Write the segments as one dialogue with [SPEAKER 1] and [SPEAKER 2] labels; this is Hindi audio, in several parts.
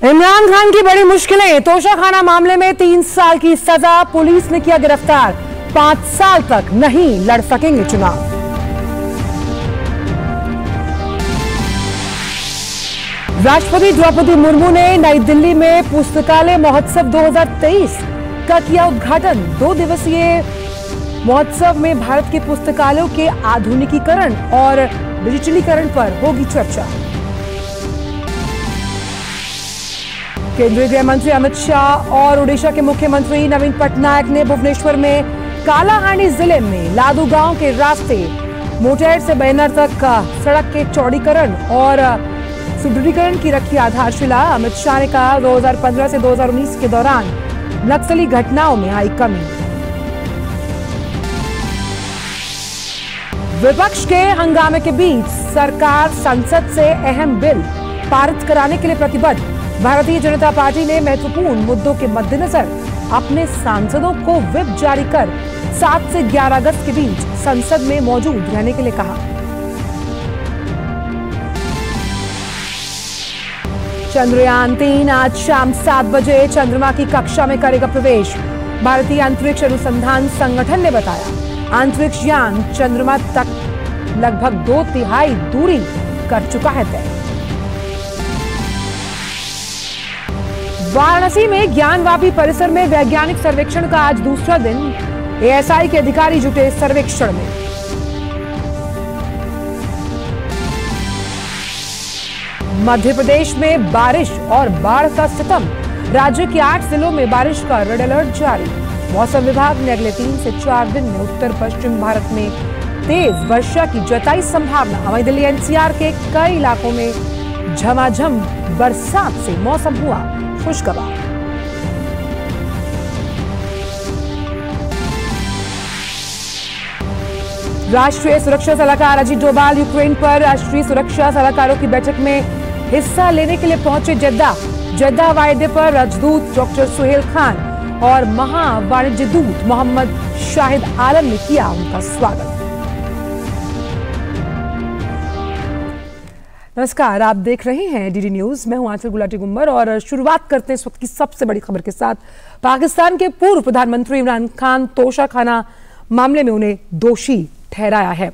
[SPEAKER 1] इमरान खान की बड़ी मुश्किलें। तोशाखाना मामले में 3 साल की सजा, पुलिस ने किया गिरफ्तार। 5 साल तक नहीं लड़ सकेंगे चुनाव। राष्ट्रपति द्रौपदी मुर्मू ने नई दिल्ली में पुस्तकालय महोत्सव 2023 का किया उद्घाटन। 2 दिवसीय महोत्सव में भारत के पुस्तकालयों के आधुनिकीकरण और डिजिटलीकरण पर होगी चर्चा। केंद्रीय गृह मंत्री अमित शाह और ओडिशा के मुख्यमंत्री नवीन पटनायक ने भुवनेश्वर में कालाहांडी जिले में लादू गांव के रास्ते मोटेर से बैनर तक सड़क के चौड़ीकरण और सुदृढ़ीकरण की रखी आधारशिला। अमित शाह ने कहा 2015 से 2019 के दौरान नक्सली घटनाओं में आई कमी। विपक्ष के हंगामे के बीच सरकार संसद से अहम बिल पारित कराने के लिए प्रतिबद्ध। भारतीय जनता पार्टी ने महत्वपूर्ण मुद्दों के मद्देनजर अपने सांसदों को व्हिप जारी कर 7 से 11 अगस्त के बीच संसद में मौजूद रहने के लिए कहा। चंद्रयान 3 आज शाम 7 बजे चंद्रमा की कक्षा में करेगा प्रवेश। भारतीय अंतरिक्ष अनुसंधान संगठन ने बताया अंतरिक्ष यान चंद्रमा तक लगभग 2/3 दूरी कर चुका है तय। वाराणसी में ज्ञानवापी परिसर में वैज्ञानिक सर्वेक्षण का आज दूसरा दिन। एएसआई के अधिकारी जुटे सर्वेक्षण में। मध्य प्रदेश में बारिश और बाढ़ का सितम। राज्य के 8 जिलों में बारिश का रेड अलर्ट जारी। मौसम विभाग ने अगले 3 से 4 दिन में उत्तर पश्चिम भारत में तेज वर्षा की जताई संभावना। वहीं दिल्ली एनसीआर के कई इलाकों में झमाझम बरसात से मौसम हुआ खुशगवार। राष्ट्रीय सुरक्षा सलाहकार अजीत डोभाल यूक्रेन पर राष्ट्रीय सुरक्षा सलाहकारों की बैठक में हिस्सा लेने के लिए पहुंचे जद्दा हवाई अड्डे पर राजदूत डॉक्टर सुहेल खान और महावाणिज्य दूत मोहम्मद शाहिद आलम ने किया उनका स्वागत। नमस्कार, आप देख रहे हैं डीडी न्यूज। मैं हूं आंचल गुलाटी गुम्बर और शुरुआत करते हैं इस वक्त की सबसे बड़ी खबर के साथ। पाकिस्तान के पूर्व प्रधानमंत्री इमरान खान तोशाखाना मामले में उन्हें दोषी ठहराया है।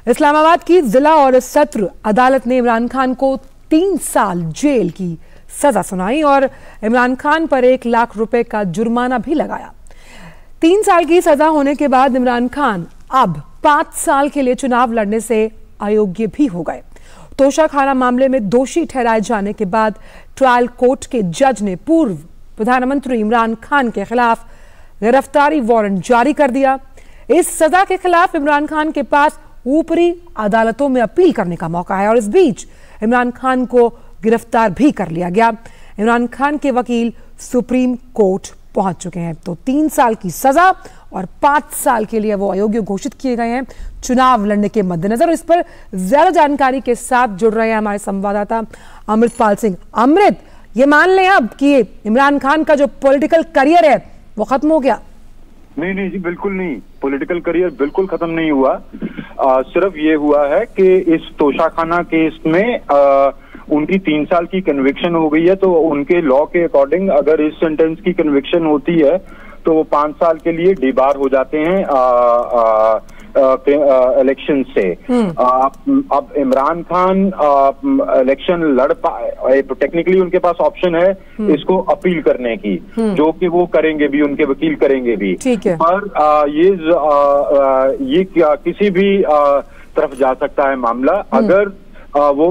[SPEAKER 1] इस्लामाबाद की जिला और सत्र अदालत ने इमरान खान को 3 साल जेल की सजा सुनाई और इमरान खान पर 1 लाख रुपए का जुर्माना भी लगाया। 3 साल की सजा होने के बाद इमरान खान अब 5 साल के लिए चुनाव लड़ने से अयोग्य भी हो गए। तोशाखाना मामले में दोषी ठहराए जाने के बाद ट्रायल कोर्ट के जज ने पूर्व प्रधानमंत्री इमरान खान के खिलाफ गिरफ्तारी वारंट जारी कर दिया। इस सजा के खिलाफ इमरान खान के पास ऊपरी अदालतों में अपील करने का मौका है और इस बीच इमरान खान को गिरफ्तार भी कर लिया गया। इमरान खान के वकील सुप्रीम कोर्ट पहुंच चुके हैं। तो 3 साल की सजा और 5 साल के लिए वो अयोग्य घोषित किए गए हैं चुनाव लड़ने के मद्देनजर। इस पर ज्यादा जानकारी के साथ जुड़ रहे हैं हमारे संवाददाता अमृतपाल सिंह। अमृत, ये मान लें अब कि इमरान खान का जो पॉलिटिकल करियर है वो खत्म हो गया?
[SPEAKER 2] नहीं जी, बिल्कुल नहीं। पॉलिटिकल करियर बिल्कुल खत्म नहीं हुआ। सिर्फ ये हुआ है कि इस तोशाखाना केस में उनकी 3 साल की कन्विक्शन हो गई है। तो उनके लॉ के अकॉर्डिंग अगर इस सेंटेंस की कन्विक्शन होती है तो वो 5 साल के लिए डिबार हो जाते हैं इलेक्शन से। अब इमरान खान इलेक्शन लड़ पाए, टेक्निकली उनके पास ऑप्शन है इसको अपील करने की, जो कि वो करेंगे भी, उनके वकील करेंगे भी। पर ये किसी भी तरफ जा सकता है मामला। अगर वो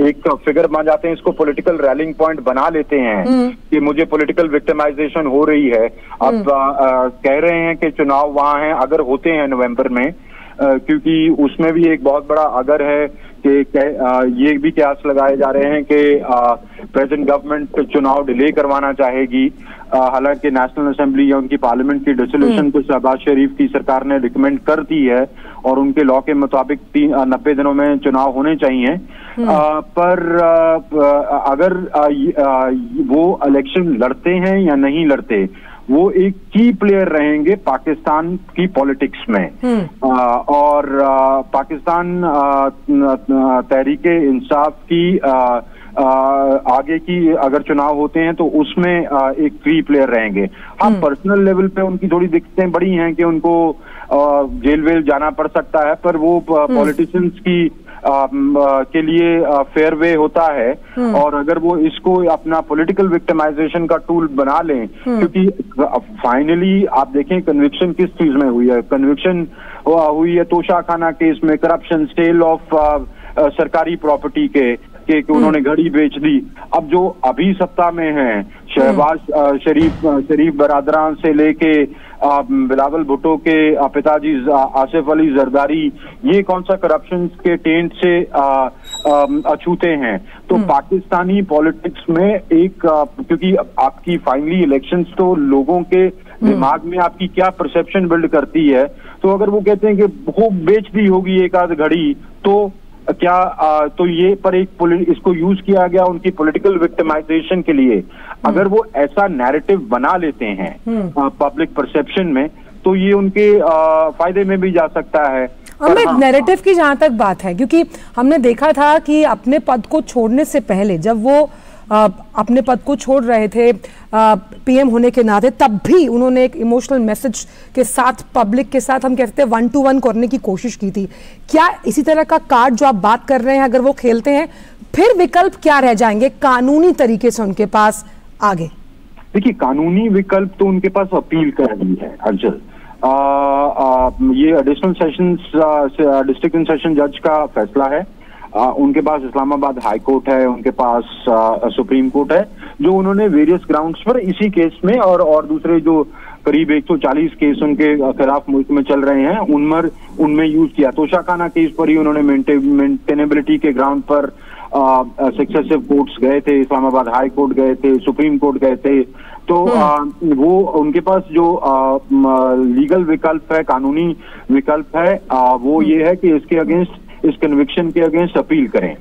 [SPEAKER 2] एक फिगर मान जाते हैं, इसको पॉलिटिकल रैलिंग पॉइंट बना लेते हैं कि मुझे पॉलिटिकल विक्टिमाइजेशन हो रही है। अब कह रहे हैं कि चुनाव वहां हैं, अगर होते हैं नवंबर में, क्योंकि उसमें भी एक बहुत बड़ा अगर है कि ये भी कयास लगाए जा रहे हैं कि प्रेजेंट गवर्नमेंट चुनाव डिले करवाना चाहेगी। हालांकि नेशनल असेंबली या उनकी पार्लियामेंट की डिसोल्यूशन को शहबाज शरीफ की सरकार ने रिकमेंड कर दी है और उनके लॉ के मुताबिक 90 दिनों में चुनाव होने चाहिए। पर अगर वो इलेक्शन लड़ते हैं या नहीं लड़ते, वो एक की प्लेयर रहेंगे पाकिस्तान की पॉलिटिक्स में। और पाकिस्तान तहरीके इंसाफ की आगे की अगर चुनाव होते हैं तो उसमें एक फ्री प्लेयर रहेंगे। हाँ, पर्सनल लेवल पे उनकी थोड़ी दिक्कतें बड़ी हैं कि उनको जेल वेल जाना पड़ सकता है, पर वो पॉलिटिशियंस की के लिए फेयर वे होता है। और अगर वो इसको अपना पॉलिटिकल विक्टिमाइजेशन का टूल बना लें, क्योंकि फाइनली आप देखें कन्विक्शन किस चीज में हुई है। कन्विक्शन हुई है तोशा खाना केस में, करप्शन, सेल ऑफ सरकारी प्रॉपर्टी के उन्होंने घड़ी बेच दी। अब जो अभी सत्ता में है, शहबाज शरीफ बरादरान से लेके बिलावल भुट्टो के पिताजी आसिफ अली जरदारी, ये कौन सा करप्शन के टेंट से अछूते हैं। तो पाकिस्तानी पॉलिटिक्स में एक क्योंकि आपकी फाइनली इलेक्शंस तो लोगों के दिमाग में आपकी क्या परसेप्शन बिल्ड करती है, तो अगर वो कहते हैं कि वो बेच दी होगी एक आध घड़ी, तो क्या तो ये पर एक इसको यूज किया गया उनकी पॉलिटिकल विक्टिमाइजेशन के लिए। अगर वो ऐसा नैरेटिव बना लेते हैं पब्लिक परसेप्शन में, तो ये उनके फायदे में भी जा सकता है।
[SPEAKER 1] अमित, नैरेटिव की जहां तक बात है, क्योंकि हमने देखा था कि अपने पद को छोड़ने से पहले जब वो अपने पद को छोड़ रहे थे पीएम होने के नाते, तब भी उन्होंने एक इमोशनल मैसेज के साथ पब्लिक के साथ हम कहते हैं 1-to-1 करने की कोशिश की थी। क्या इसी तरह का कार्ड जो आप बात कर रहे हैं अगर वो खेलते हैं, फिर विकल्प क्या रह जाएंगे कानूनी तरीके से उनके पास आगे?
[SPEAKER 2] देखिए, कानूनी विकल्प तो उनके पास अपील करनी है अर्जुन। ये एडिशनल सेशंस डिस्ट्रिक्ट सेशन जज का फैसला है। उनके पास इस्लामाबाद हाई कोर्ट है, उनके पास सुप्रीम कोर्ट है, जो उन्होंने वेरियस ग्राउंड्स पर इसी केस में और दूसरे जो करीब 140 केस उनके खिलाफ मुल्क में चल रहे हैं उनमें यूज किया। तोशा खाना केस पर ही उन्होंने मेंटेनेबिलिटी के ग्राउंड पर सक्सेसिव कोर्ट्स गए थे, इस्लामाबाद हाई कोर्ट गए थे, सुप्रीम कोर्ट गए थे। तो वो उनके पास जो लीगल विकल्प है, कानूनी विकल्प है, वो ये है कि इसके अगेंस्ट, इस कन्विक्शन के अगेंस्ट अपील करें।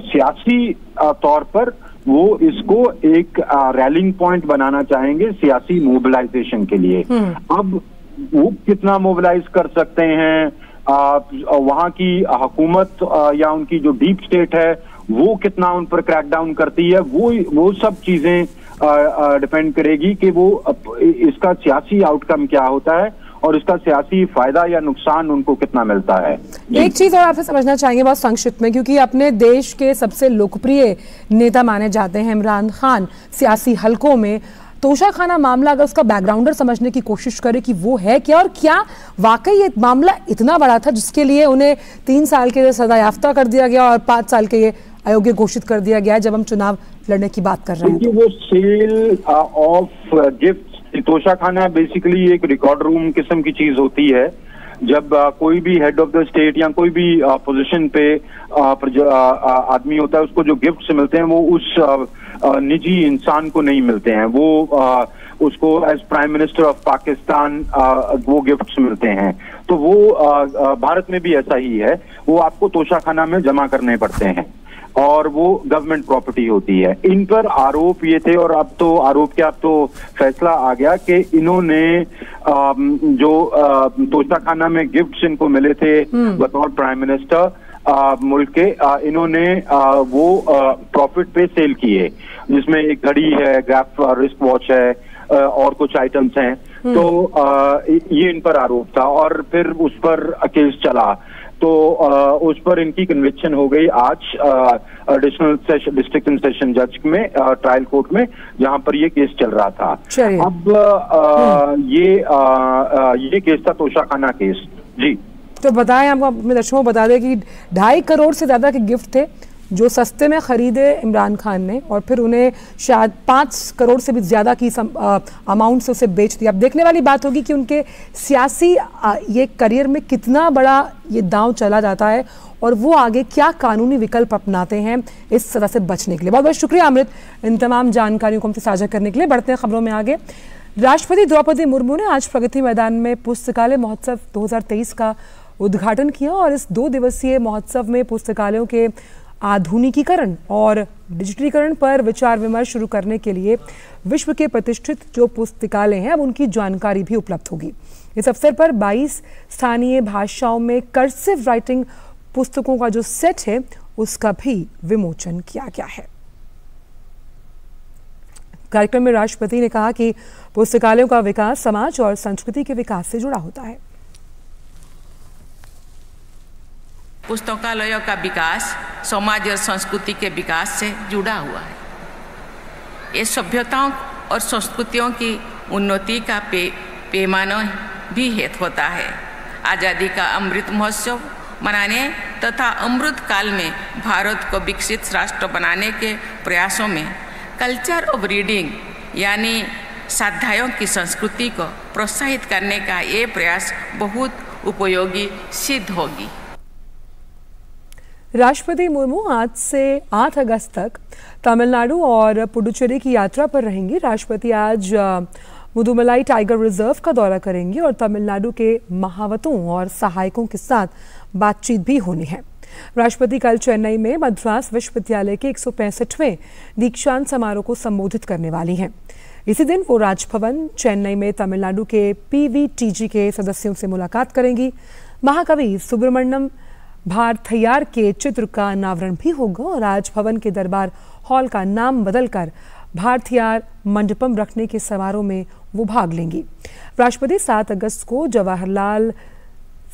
[SPEAKER 2] सियासी तौर पर वो इसको एक रैलिंग पॉइंट बनाना चाहेंगे सियासी मोबिलाइजेशन के लिए। अब वो कितना मोबिलाइज कर सकते हैं, वहां की हुकूमत या उनकी जो डीप स्टेट है वो कितना उन पर क्रैकडाउन करती है, वो सब चीजें डिपेंड करेगी कि वो इसका सियासी आउटकम क्या होता है और इसका सियासी फायदा या नुकसान उनको कितना मिलता है।
[SPEAKER 1] एक चीज और आपसे समझना चाहेंगे बहुत संक्षिप्त में, क्योंकि अपने देश के सबसे लोकप्रिय नेता माने जाते हैं इमरान खान सियासी हलकों में, तोशा खाना मामला अगर उसका बैकग्राउंडर समझने की कोशिश करे कि वो है क्या, और क्या वाकई ये मामला इतना बड़ा था जिसके लिए उन्हें 3 साल के लिए सजा याफ्ता कर दिया गया और 5 साल के लिए अयोग्य घोषित कर दिया गया, जब हम चुनाव लड़ने की बात कर रहे हैं।
[SPEAKER 2] वो सेल ऑफ गिफ्ट, तोशा खाना बेसिकली एक रिकॉर्ड रूम किस्म की चीज होती है। जब कोई भी हेड ऑफ द स्टेट या कोई भी पोजीशन पे आदमी होता है, उसको जो गिफ्ट्स मिलते हैं वो उस निजी इंसान को नहीं मिलते हैं, वो उसको as prime minister of Pakistan वो गिफ्ट्स मिलते हैं। तो वो भारत में भी ऐसा ही है, वो आपको तोशा खाना में जमा करने पड़ते हैं और वो गवर्नमेंट प्रॉपर्टी होती है। इन पर आरोप ये थे, और अब तो फैसला आ गया कि इन्होंने जो तोशा खाना में गिफ्ट्स इनको मिले थे बतौर प्राइम मिनिस्टर मुल्क के, इन्होंने वो प्रॉफिट पे सेल किए, जिसमें एक घड़ी है, ग्राफ रिस्ट वॉच है, और कुछ आइटम्स हैं। तो ये इन पर आरोप था और फिर उस पर केस चला, तो उस पर इनकी कन्विक्शन हो गई आज एडिशनल डिस्ट्रिक्ट एंड सेशन जज में, ट्रायल कोर्ट में, जहां पर ये केस चल रहा था। अब ये केस था तोशा खाना केस। जी,
[SPEAKER 1] तो बताएं, आपको अपने दर्शकों को बता दें कि 2.5 करोड़ से ज्यादा के गिफ्ट थे जो सस्ते में खरीदे इमरान खान ने, और फिर उन्हें शायद 5 करोड़ से भी ज्यादा की अमाउंट से उसे बेच दिया। अब देखने वाली बात होगी कि उनके सियासी ये करियर में कितना बड़ा ये दांव चला जाता है और वो आगे क्या कानूनी विकल्प अपनाते हैं इस सजा से बचने के लिए। बहुत बहुत शुक्रिया अमृत इन तमाम जानकारियों को हमसे साझा करने के लिए। बढ़ते हैं खबरों में आगे। राष्ट्रपति द्रौपदी मुर्मू ने आज प्रगति मैदान में पुस्तकालय महोत्सव 2023 का उद्घाटन किया और इस 2 दिवसीय महोत्सव में पुस्तकालयों के आधुनिकीकरण और डिजिटलीकरण पर विचार विमर्श शुरू करने के लिए विश्व के प्रतिष्ठित जो पुस्तकालय हैं अब उनकी जानकारी भी उपलब्ध होगी। इस अवसर पर 22 स्थानीय भाषाओं में कर्सिव राइटिंग पुस्तकों का जो सेट है उसका भी विमोचन किया गया है। कार्यक्रम में राष्ट्रपति ने कहा कि पुस्तकालयों का विकास समाज और संस्कृति के विकास से जुड़ा होता है।
[SPEAKER 3] पुस्तकालयों का विकास समाज और संस्कृति के विकास से जुड़ा हुआ है। ये सभ्यताओं और संस्कृतियों की उन्नति का पैमाना भी हेतु होता है। आज़ादी का अमृत महोत्सव मनाने तथा अमृत काल में भारत को विकसित राष्ट्र बनाने के प्रयासों में कल्चर ऑफ रीडिंग यानी स्वाध्यायों की संस्कृति को प्रोत्साहित करने का ये प्रयास बहुत उपयोगी सिद्ध होगी।
[SPEAKER 1] राष्ट्रपति मुर्मू आज से 8 अगस्त तक तमिलनाडु और पुडुचेरी की यात्रा पर रहेंगी। राष्ट्रपति आज मुदुमलाई टाइगर रिजर्व का दौरा करेंगे और तमिलनाडु के महावतों और सहायकों के साथ बातचीत भी होनी है। राष्ट्रपति कल चेन्नई में मद्रास विश्वविद्यालय के 165वें दीक्षांत समारोह को संबोधित करने वाली हैं। इसी दिन वो राजभवन चेन्नई में तमिलनाडु के PVTG के सदस्यों से मुलाकात करेंगी। महाकवि सुब्रमण्यम भारथैयार के चित्र का अनावरण भी होगा और राजभवन के दरबार हॉल का नाम बदलकर भारथैयार मंडपम रखने के समारोह में वो भाग लेंगी। राष्ट्रपति 7 अगस्त को जवाहरलाल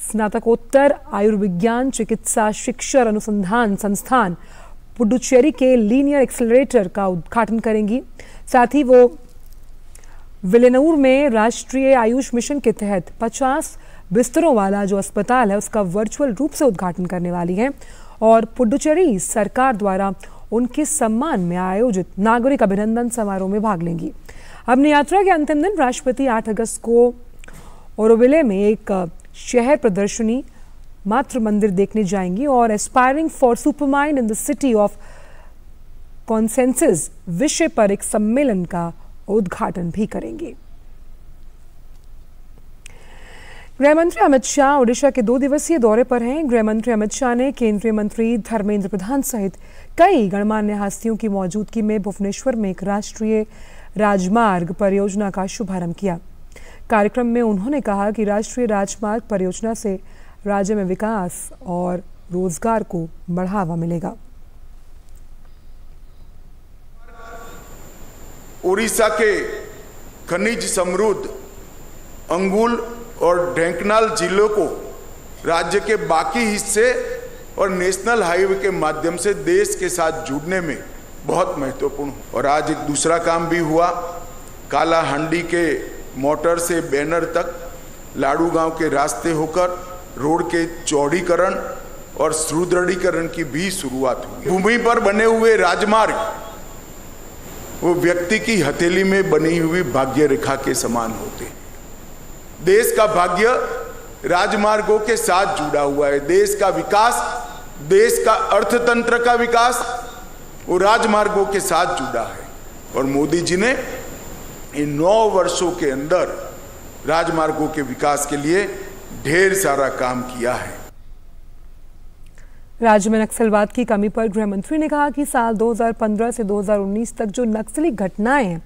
[SPEAKER 1] स्नातकोत्तर आयुर्विज्ञान चिकित्सा शिक्षण अनुसंधान संस्थान पुडुचेरी के लीनियर एक्सेलरेटर का उद्घाटन करेंगी। साथ ही वो विलेनूर में राष्ट्रीय आयुष मिशन के तहत 50 बिस्तरों वाला जो अस्पताल है उसका वर्चुअल रूप से उद्घाटन करने वाली हैं और पुडुचेरी सरकार द्वारा उनके सम्मान में आयोजित नागरिक अभिनंदन समारोह में भाग लेंगी। अपनी यात्रा के अंतिम दिन राष्ट्रपति 8 अगस्त को ओरोविले में एक शहर प्रदर्शनी मातृ मंदिर देखने जाएंगी और aspiring for supermind in the city of consensus विषय पर एक सम्मेलन का उद्घाटन भी करेंगे। गृहमंत्री अमित शाह ओडिशा के 2 दिवसीय दौरे पर हैं। गृहमंत्री अमित शाह ने केंद्रीय मंत्री धर्मेंद्र प्रधान सहित कई गणमान्य हस्तियों की मौजूदगी में भुवनेश्वर में एक राष्ट्रीय राजमार्ग परियोजना का शुभारंभ किया। कार्यक्रम में उन्होंने कहा कि राष्ट्रीय राजमार्ग परियोजना से राज्य में विकास और रोजगार को बढ़ावा मिलेगा।
[SPEAKER 4] उड़ीसा के खनिज समृद्ध अंगुल और ढेंकनाल जिलों को राज्य के बाकी हिस्से और नेशनल हाईवे के माध्यम से देश के साथ जुड़ने में बहुत महत्वपूर्ण। और आज एक दूसरा काम भी हुआ। कालाहांडी के मोटर से बैनर तक लाड़ू गांव के रास्ते होकर रोड के चौड़ीकरण और सुदृढ़ीकरण की भी शुरुआत हुई। भूमि पर बने हुए राजमार्ग वो व्यक्ति की हथेली में बनी हुई भाग्य रेखा के समान होते हैं। देश का भाग्य राजमार्गों के साथ जुड़ा हुआ है। देश का विकास, देश का अर्थतंत्र का विकास वो राजमार्गों के साथ जुड़ा है। और मोदी जी ने इन 9 वर्षों के अंदर राजमार्गों के विकास के लिए ढेर सारा काम किया है।
[SPEAKER 1] राज्य में नक्सलवाद की कमी पर गृहमंत्री ने कहा कि साल 2015 से 2019 तक जो नक्सली घटनाएं हैं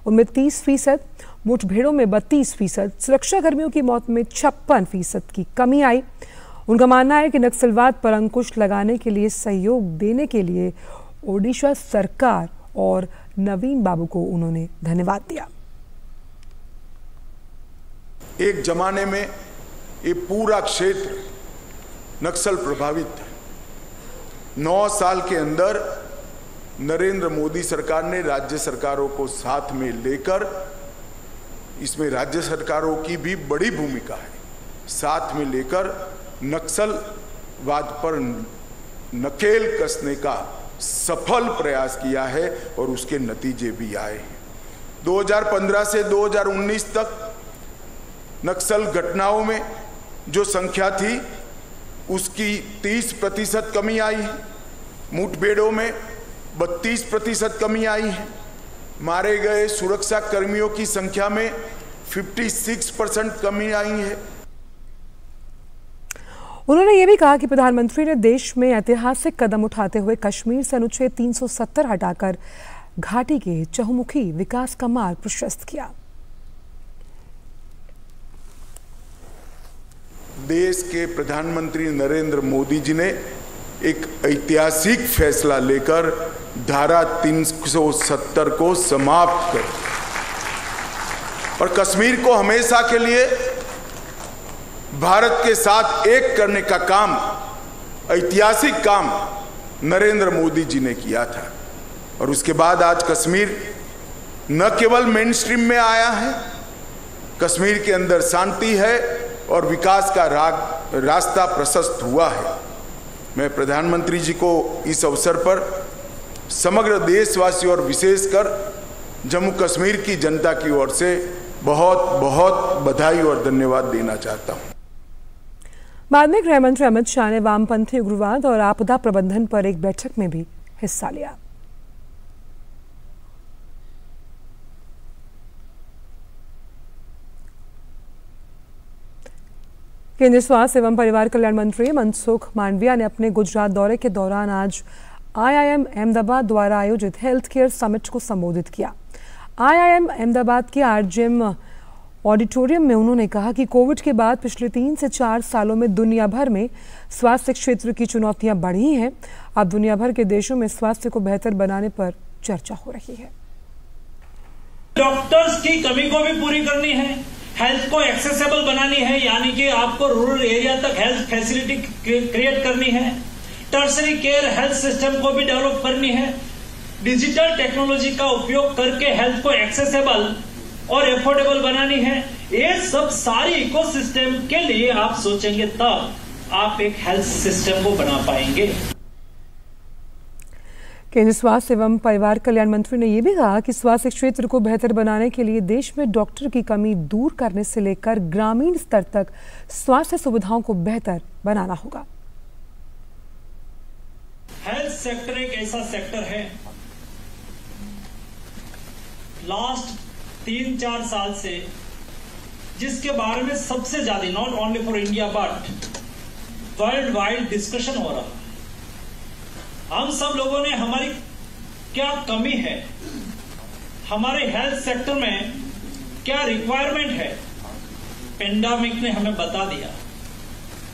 [SPEAKER 1] उनमें 30%, मुठभेड़ों में 32%, सुरक्षाकर्मियों की मौत में 56% की कमी आई। उनका मानना है कि नक्सलवाद पर अंकुश लगाने के लिए सहयोग देने के लिए ओडिशा सरकार और नवीन बाबू को उन्होंने धन्यवाद दिया।
[SPEAKER 4] एक जमाने में ये पूरा क्षेत्र नक्सल प्रभावित था। 9 साल के अंदर नरेंद्र मोदी सरकार ने राज्य सरकारों को साथ में लेकर, इसमें राज्य सरकारों की भी बड़ी भूमिका है, साथ में लेकर नक्सलवाद पर नकेल कसने का सफल प्रयास किया है और उसके नतीजे भी आए हैं। 2015 से 2019 तक नक्सल घटनाओं में जो संख्या थी उसकी 30% कमी आई है। मुठभेड़ों में 32% कमी आई है। मारे गए सुरक्षा कर्मियों की संख्या में 56% कमी आई है।
[SPEAKER 1] उन्होंने ये भी कहा कि प्रधानमंत्री ने देश में ऐतिहासिक कदम उठाते हुए कश्मीर से अनुच्छेद 370 हटाकर घाटी के चहुमुखी विकास का मार्ग प्रशस्त किया।
[SPEAKER 4] देश के प्रधानमंत्री नरेंद्र मोदी जी ने एक ऐतिहासिक फैसला लेकर धारा 370 को समाप्त कर और कश्मीर को हमेशा के लिए भारत के साथ एक करने का काम, ऐतिहासिक काम नरेंद्र मोदी जी ने किया था। और उसके बाद आज कश्मीर न केवल मेन स्ट्रीम में आया है, कश्मीर के अंदर शांति है और विकास का रास्ता प्रशस्त हुआ है। मैं प्रधानमंत्री जी को इस अवसर पर समग्र देशवासियों और विशेषकर जम्मू कश्मीर की जनता की ओर से बहुत बहुत बधाई और धन्यवाद देना चाहता हूं।
[SPEAKER 1] बाद में गृह मंत्री अमित शाह ने वामपंथी उग्रवाद और आपदा प्रबंधन पर एक बैठक में भी हिस्सा लिया। केंद्रीय स्वास्थ्य एवं परिवार कल्याण मंत्री मनसुख मांडविया ने अपने गुजरात दौरे के दौरान आज IIM अहमदाबाद द्वारा आयोजित हेल्थ केयर समिट को संबोधित किया। IIM अहमदाबाद के RGM ऑडिटोरियम में उन्होंने कहा कि कोविड के बाद पिछले 3 से 4 सालों में दुनिया भर में स्वास्थ्य क्षेत्र की चुनौतियां बढ़ी हैं। अब दुनिया भर के देशों में स्वास्थ्य को बेहतर बनाने पर चर्चा हो रही है।
[SPEAKER 5] डॉक्टर्स की कमी को भी पूरी करनी है, हेल्थ को एक्सेसिबल बनानी है, यानी कि आपको रूरल एरिया तक हेल्थ फैसिलिटी क्रिएट करनी है, टर्सरी केयर हेल्थ सिस्टम को भी डेवलप करनी है, डिजिटल टेक्नोलॉजी का उपयोग करके हेल्थ को एक्सेसिबल और एफोर्डेबल बनानी है। ये सब सारी इकोसिस्टम के लिए आप सोचेंगे तब आप एक हेल्थ सिस्टम को बना पाएंगे।
[SPEAKER 1] केंद्रीय स्वास्थ्य एवं परिवार कल्याण मंत्री ने यह भी कहा कि स्वास्थ्य क्षेत्र को बेहतर बनाने के लिए देश में डॉक्टर की कमी दूर करने से लेकर ग्रामीण स्तर तक स्वास्थ्य सुविधाओं को बेहतर बनाना होगा।
[SPEAKER 5] हेल्थ सेक्टर एक ऐसा सेक्टर है, लास्ट 3-4 साल से जिसके बारे में सबसे ज्यादा, not only for India but world wide discussion हो रहा है। हम सब लोगों ने हमारी क्या कमी है, हमारे हेल्थ सेक्टर में क्या रिक्वायरमेंट है, पेंडेमिक ने हमें बता दिया।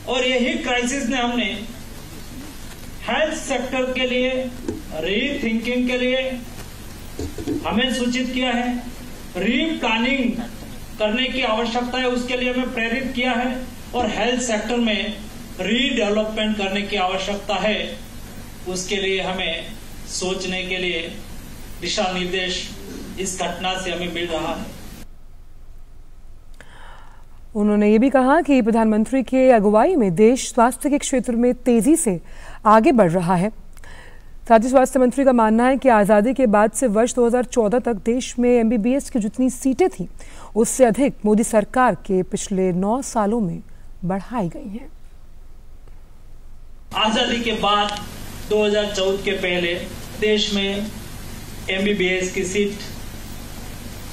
[SPEAKER 5] और यही क्राइसिस ने हमने हेल्थ सेक्टर के लिए रीथिंकिंग के लिए हमें सूचित किया है, रीप्लानिंग करने की आवश्यकता है, उसके लिए हमें प्रेरित किया है, और हेल्थ सेक्टर में रीडेवलपमेंट करने की आवश्यकता है, उसके लिए हमें सोचने के लिए दिशा निर्देश इस घटना से हमें मिल रहा है।
[SPEAKER 1] उन्होंने ये भी कहा कि प्रधानमंत्री के अगुवाई में देश स्वास्थ्य के क्षेत्र में तेजी से आगे बढ़ रहा है। साथ ही स्वास्थ्य मंत्री का मानना है कि आज़ादी के बाद से वर्ष 2014 तक देश में MBBS की जितनी सीटें थी उससे अधिक मोदी सरकार के पिछले 9 सालों में बढ़ाई गई हैं।
[SPEAKER 5] आजादी के बाद 2014 के पहले देश में MBBS की सीट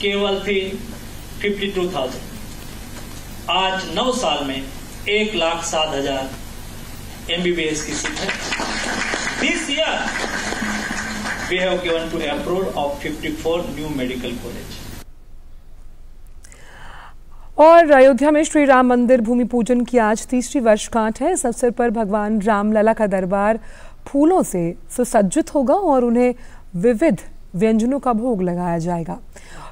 [SPEAKER 5] केवल थी 52,000। आज 9 साल में 1,07,000 MBBS की सीट है। This year we have given to approval of 54 new medical college.
[SPEAKER 1] और अयोध्या में श्री राम मंदिर भूमि पूजन की आज 3री वर्षगांठ है। इस अवसर पर भगवान रामलला का दरबार फूलों से सुसज्जित होगा और उन्हें विविध व्यंजनों का भोग लगाया जाएगा।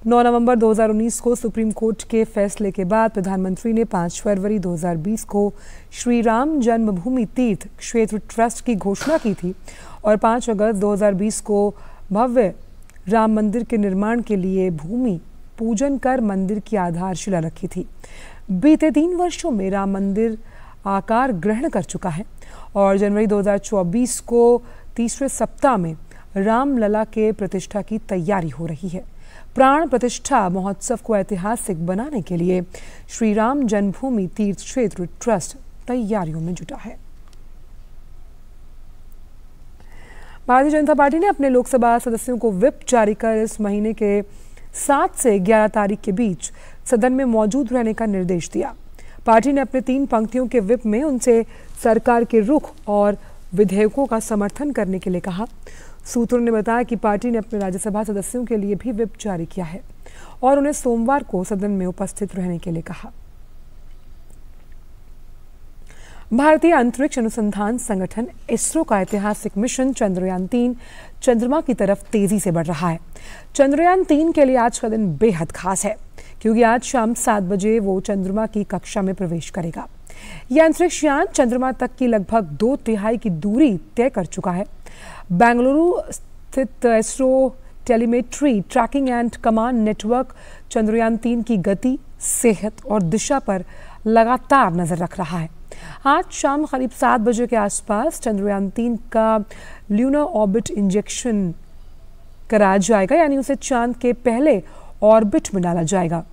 [SPEAKER 1] 9 नवंबर 2019 को सुप्रीम कोर्ट के फैसले के बाद प्रधानमंत्री ने 5 फरवरी 2020 को श्री राम जन्मभूमि तीर्थ क्षेत्र ट्रस्ट की घोषणा की थी और 5 अगस्त 2020 को भव्य राम मंदिर के निर्माण के लिए भूमि पूजन कर मंदिर की आधारशिला रखी थी। बीते 3 वर्षों में राम मंदिर आकार ग्रहण कर चुका है और जनवरी 2024 को 3रे सप्ताह में रामलला के प्रतिष्ठा की तैयारी हो रही है। प्राण प्रतिष्ठा महोत्सव को ऐतिहासिक बनाने के लिए श्री राम जन्मभूमि तीर्थ क्षेत्र ट्रस्ट तैयारियों में जुटा है। भारतीय जनता पार्टी ने अपने लोकसभा सदस्यों को व्हिप जारी कर इस महीने के 7 से 11 तारीख के बीच सदन में मौजूद रहने का निर्देश दिया। पार्टी ने अपने 3 पंक्तियों के व्हिप में उनसे सरकार के रुख और विधेयकों का समर्थन करने के लिए कहा। सूत्रों ने बताया कि पार्टी ने अपने राज्यसभा सदस्यों के लिए भी व्हिप जारी किया है और उन्हें सोमवार को सदन में उपस्थित रहने के लिए कहा। भारतीय अंतरिक्ष अनुसंधान संगठन इसरो का ऐतिहासिक मिशन चंद्रयान-3 चंद्रमा की तरफ तेजी से बढ़ रहा है। चंद्रयान-3 के लिए आज का दिन बेहद खास है क्योंकि आज शाम 7 बजे वो चंद्रमा की कक्षा में प्रवेश करेगा। यह अंतरिक्ष यान चंद्रमा तक की लगभग 2/3 की दूरी तय कर चुका है। बेंगलुरु स्थित ISRO telemetry tracking and command network Chandrayaan-3 की गति, सेहत और दिशा पर लगातार नजर रख रहा है। आज शाम करीब 7 बजे के आसपास चंद्रयान-3 का ल्यूनर ऑर्बिट इंजेक्शन कराया जाएगा, यानी उसे चांद के पहले ऑर्बिट में डाला जाएगा।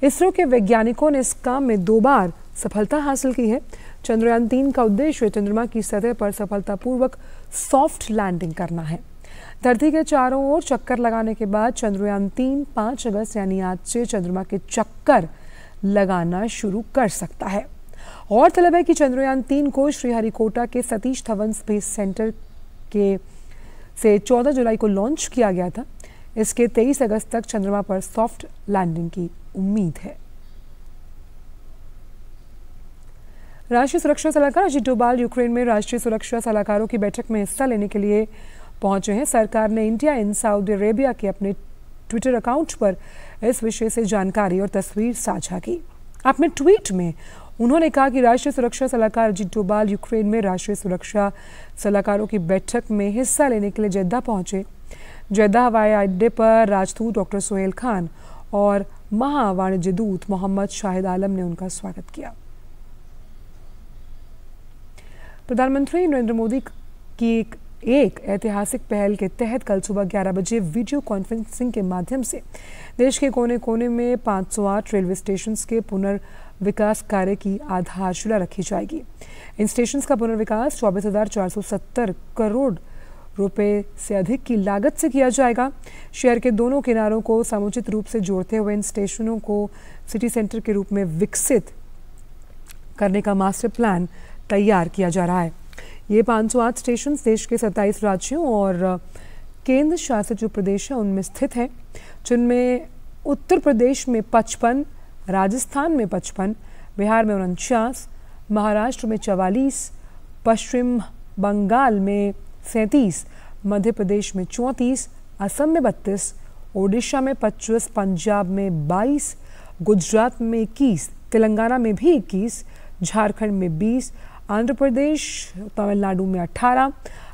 [SPEAKER 1] इसरो के वैज्ञानिकों ने इस काम में 2 बार सफलता हासिल की है। चंद्रयान-3 का उद्देश्य चंद्रमा की सतह पर सफलतापूर्वक सॉफ्ट लैंडिंग करना है। धरती के चारों ओर चक्कर लगाने के बाद चंद्रयान-3 5 अगस्त यानी आज से चंद्रमा के चक्कर लगाना शुरू कर सकता है। और तलब है कि चंद्रयान-3 को श्रीहरिकोटा के सतीश धवन स्पेस सेंटर से 14 जुलाई को लॉन्च किया गया था। इसके 23 अगस्त तक चंद्रमा पर सॉफ्ट लैंडिंग की उम्मीद है। राष्ट्रीय सुरक्षा सलाहकार अजीत डोभाल यूक्रेन में राष्ट्रीय सुरक्षा सलाहकारों की बैठक में हिस्सा लेने के लिए पहुंचे हैं। सरकार ने इंडिया इन सऊदी अरेबिया के अपने ट्विटर अकाउंट पर इस विषय से जानकारी और तस्वीर साझा की। अपने ट्वीट में उन्होंने कहा कि राष्ट्रीय सुरक्षा सलाहकार अजीत डोभाल यूक्रेन में राष्ट्रीय सुरक्षा सलाहकारों की बैठक में हिस्सा लेने के लिए जेद्दा पहुंचे। जेद्दा हवाई अड्डे पर राजदूत डॉक्टर सोहेल खान और महावाणिज्य दूत मोहम्मद शाहिद आलम ने उनका स्वागत किया। प्रधानमंत्री नरेंद्र मोदी की एक ऐतिहासिक पहल के तहत कल सुबह 11 बजे वीडियो कॉन्फ्रेंसिंग के माध्यम से देश के कोने कोने में 508 रेलवे स्टेशन के पुनर्विकास कार्य की आधारशिला रखी जाएगी। इन स्टेशन का पुनर्विकास 24,470 करोड़ रुपए से अधिक की लागत से किया जाएगा। शहर के दोनों किनारों को समुचित रूप से जोड़ते हुए इन स्टेशनों को सिटी सेंटर के रूप में विकसित करने का मास्टर प्लान तैयार किया जा रहा है। ये 508 स्टेशन देश के 27 राज्यों और केंद्र शासित जो प्रदेश है उनमें स्थित है, जिनमें उत्तर प्रदेश में 55, राजस्थान में 55, बिहार में 49, महाराष्ट्र में 44, पश्चिम बंगाल में 37, मध्य प्रदेश में 34, असम में 32, ओडिशा में 25, पंजाब में 22, गुजरात में 21, तेलंगाना में भी 21, झारखंड में 20, आंध्र प्रदेश तमिलनाडु में 18,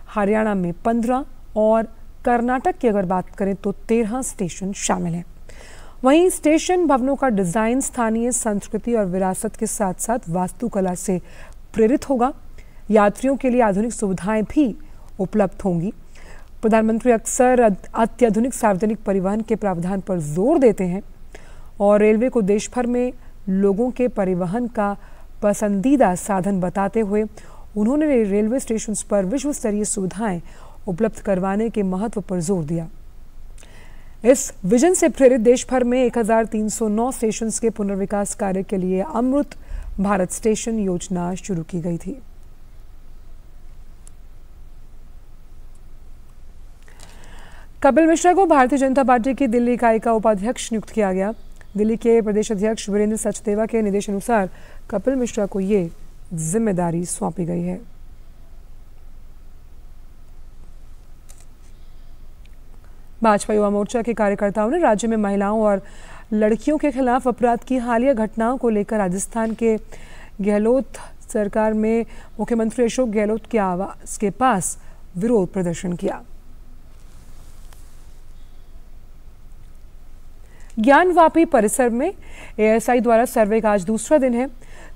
[SPEAKER 1] हरियाणा में 15 और कर्नाटक की अगर बात करें तो 13 स्टेशन शामिल हैं। वहीं स्टेशन भवनों का डिजाइन स्थानीय संस्कृति और विरासत के साथ साथ वास्तुकला से प्रेरित होगा। यात्रियों के लिए आधुनिक सुविधाएं भी उपलब्ध होंगी। प्रधानमंत्री अक्सर अत्याधुनिक सार्वजनिक परिवहन के प्रावधान पर जोर देते हैं और रेलवे को देश भर में लोगों के परिवहन का पसंदीदा साधन बताते हुए उन्होंने रेलवे स्टेशन पर विश्व स्तरीय सुविधाएं उपलब्ध करवाने के महत्व पर जोर दिया। इस विजन से प्रेरित देश भर में 1309 स्टेशन के पुनर्विकास कार्य के लिए अमृत भारत स्टेशन योजना शुरू की गई थी। कपिल मिश्रा को भारतीय जनता पार्टी की दिल्ली इकाई का उपाध्यक्ष नियुक्त किया गया। दिल्ली के प्रदेश अध्यक्ष वीरेंद्र सचदेवा के निर्देशानुसार कपिल मिश्रा को ये जिम्मेदारी सौंपी गई है। भाजपा युवा मोर्चा के कार्यकर्ताओं ने राज्य में महिलाओं और लड़कियों के खिलाफ अपराध की हालिया घटनाओं को लेकर राजस्थान के गहलोत सरकार में मुख्यमंत्री अशोक गहलोत के आवास के पास विरोध प्रदर्शन किया। ज्ञानवापी परिसर में एएसआई द्वारा सर्वे का आज दूसरा दिन है।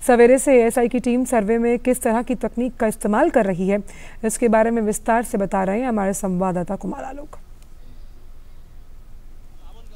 [SPEAKER 1] सवेरे से एएसआई की टीम सर्वे में किस तरह की तकनीक का इस्तेमाल कर रही है, इसके बारे में विस्तार से बता रहे हैं हमारे संवाददाता कुमार आलोक।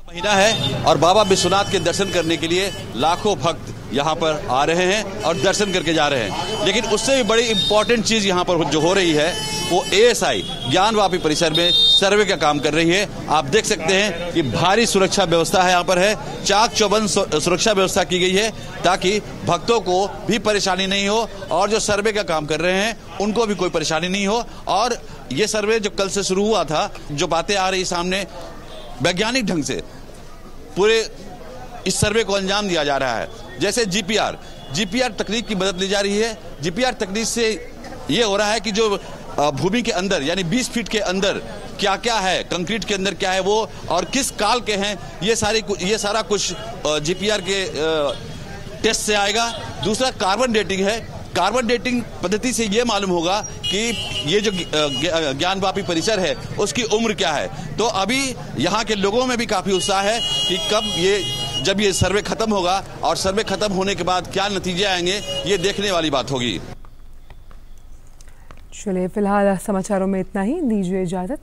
[SPEAKER 6] महीना है और बाबा विश्वनाथ के दर्शन करने के लिए लाखों भक्त यहाँ पर आ रहे हैं और दर्शन करके जा रहे हैं। लेकिन उससे भी बड़ी इंपॉर्टेंट चीज यहाँ पर जो हो रही है वो एएसआई ज्ञानवापी परिसर में सर्वे का काम कर रही है। आप देख सकते हैं कि भारी सुरक्षा व्यवस्था है यहाँ पर है, चाक चौबंद सुरक्षा व्यवस्था की गई है ताकि भक्तों को भी परेशानी नहीं हो और जो सर्वे का काम कर रहे हैं उनको भी कोई परेशानी नहीं हो। और ये सर्वे जो कल से शुरू हुआ था, जो बातें आ रही सामने, वैज्ञानिक ढंग से पूरे इस सर्वे को अंजाम दिया जा रहा है। जैसे जीपीआर जीपीआर तकनीक की मदद ली जा रही है। जीपीआर तकनीक से ये हो रहा है कि जो भूमि के अंदर यानी 20 फीट के अंदर क्या क्या है, कंक्रीट के अंदर क्या है वो और किस काल के हैं, ये सारा कुछ जीपीआर के टेस्ट से आएगा। दूसरा कार्बन डेटिंग है। कार्बन डेटिंग पद्धति से ये मालूम होगा कि ये जो ज्ञानवापी परिसर है उसकी उम्र क्या है। तो अभी यहाँ के लोगों में भी काफी उत्साह है कि जब ये सर्वे खत्म होगा और सर्वे खत्म होने के बाद क्या नतीजे आएंगे, ये देखने वाली बात होगी।
[SPEAKER 1] चलिए फिलहाल समाचारों में इतना ही, दीजिए इजाजत।